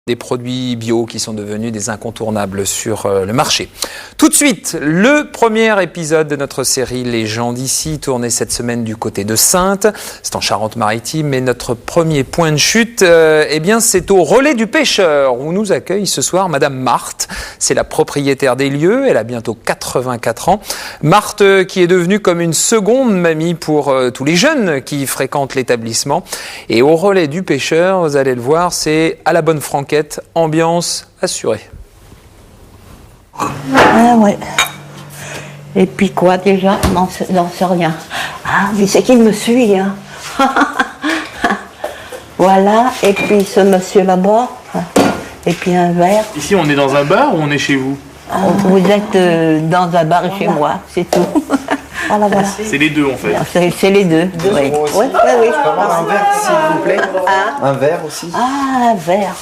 Des produits bio qui sont devenus des incontournables sur le marché. Tout de suite, le premier épisode de notre série Les gens d'ici, tourné cette semaine du côté de Saintes. C'est en Charente-Maritime, et notre premier point de chute, c'est au Relais du Pêcheur, où nous accueille ce soir Madame Marthe. C'est la propriétaire des lieux, elle a bientôt 84 ans. Marthe qui est devenue comme une seconde mamie pour tous les jeunes qui fréquentent l'établissement. Et au Relais du Pêcheur, vous allez le voir, c'est à la bonne franquette. Ambiance assurée. Ah ouais. Et puis quoi déjà? Non, c'est rien. Ah, mais c'est qui me suit, hein? Voilà, et puis ce monsieur là-bas. Et puis un verre. Ici, on est dans un bar ou on est chez vous? Vous êtes dans un bar chez moi, c'est tout. Voilà. C'est les deux en fait. C'est les deux. Oui. Oui. Je peux avoir un verre, s'il vous plaît? Un verre aussi? Ah, un verre.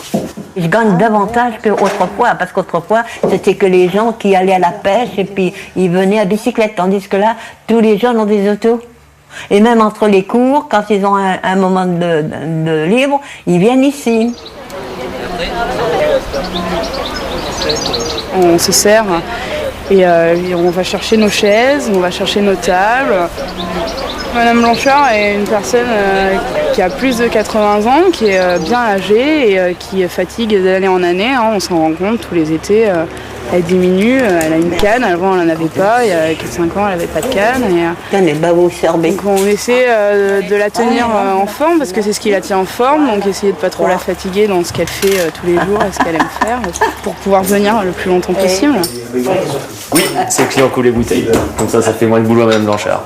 Je gagne davantage qu'autrefois, parce qu'autrefois, c'était que les gens qui allaient à la pêche et puis ils venaient à bicyclette, tandis que là, tous les jeunes ont des autos. Et même entre les cours, quand ils ont un moment de libre, ils viennent ici. On se sert et on va chercher nos chaises, on va chercher nos tables. Madame Blanchard est une personne qui a plus de 80 ans, qui est bien âgée et qui fatigue d'année en année. On s'en rend compte tous les étés. Elle diminue, elle a une canne, avant elle n'en avait pas, il y a 4-5 ans elle n'avait pas de canne. Donc on essaie de la tenir en forme parce que c'est ce qui la tient en forme, donc essayer de ne pas trop la fatiguer dans ce qu'elle fait tous les jours et ce qu'elle aime faire pour pouvoir venir le plus longtemps possible. Oui, c'est le client coule les bouteilles, donc ça fait moins de boulot à Madame Blanchard.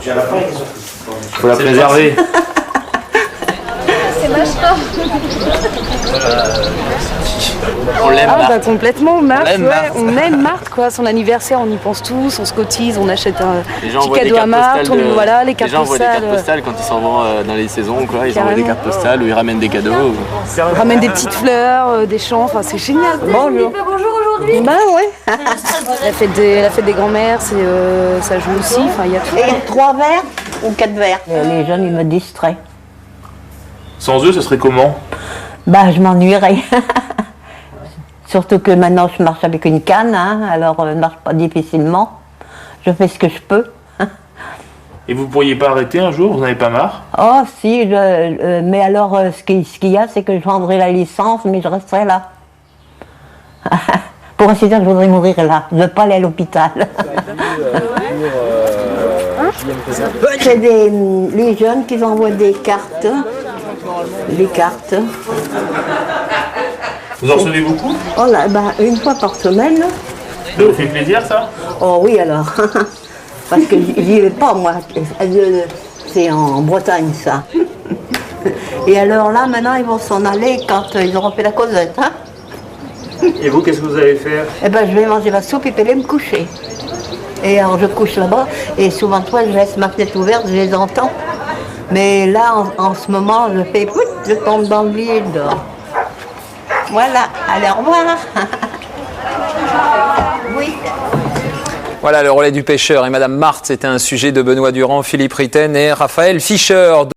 Faut la préserver. C'est ma soeur. On l'aime, Marthe. Complètement, Marthe, on aime Marthe, quoi. Son anniversaire, on y pense tous, on se cotise, on achète un petit cadeau à Marthe, les cartes postales. Les gens envoient des cartes postales quand ils s'en vont dans les saisons, quoi. Ils envoient des cartes postales ou ils ramènent des cadeaux. Ils ramènent des petites fleurs, des chants, enfin c'est génial. Bonjour aujourd'hui. Bah ouais. La fête des grands-mères, ça joue aussi, enfin il y a tout. Et 3 verres ou 4 verres? Les jeunes, ils me distraient. Sans eux, ce serait comment? Bah, je m'ennuierais. Surtout que maintenant, je marche avec une canne, alors je ne marche pas difficilement. Je fais ce que je peux. Et vous pourriez pas arrêter un jour? Vous n'en avez pas marre? Oh, si, mais alors, ce qu'il y a, c'est que je vendrai la licence, mais je resterai là. Pour ainsi dire, je voudrais mourir là. Je ne veux pas aller à l'hôpital. C'est les jeunes qui envoient des cartes. Les cartes. Vous en recevez beaucoup? Oh là, une fois par semaine. Ça vous fait plaisir, ça? Oh oui, alors. Parce que j'y vais pas, moi. C'est en Bretagne, ça. Et alors là, maintenant, ils vont s'en aller quand ils auront fait la causette. Et vous, qu'est-ce que vous allez faire? Je vais manger ma soupe et puis aller me coucher. Et alors, je couche là-bas. Et souvent, toi, je laisse ma fenêtre ouverte, je les entends. Mais là, en ce moment, je tombe dans le lit et je dors. Voilà, allez, au revoir. Oui. Voilà, le Relais du Pêcheur et Madame Marthe, c'était un sujet de Benoît Durand, Philippe Ritten et Raphaël Fischer.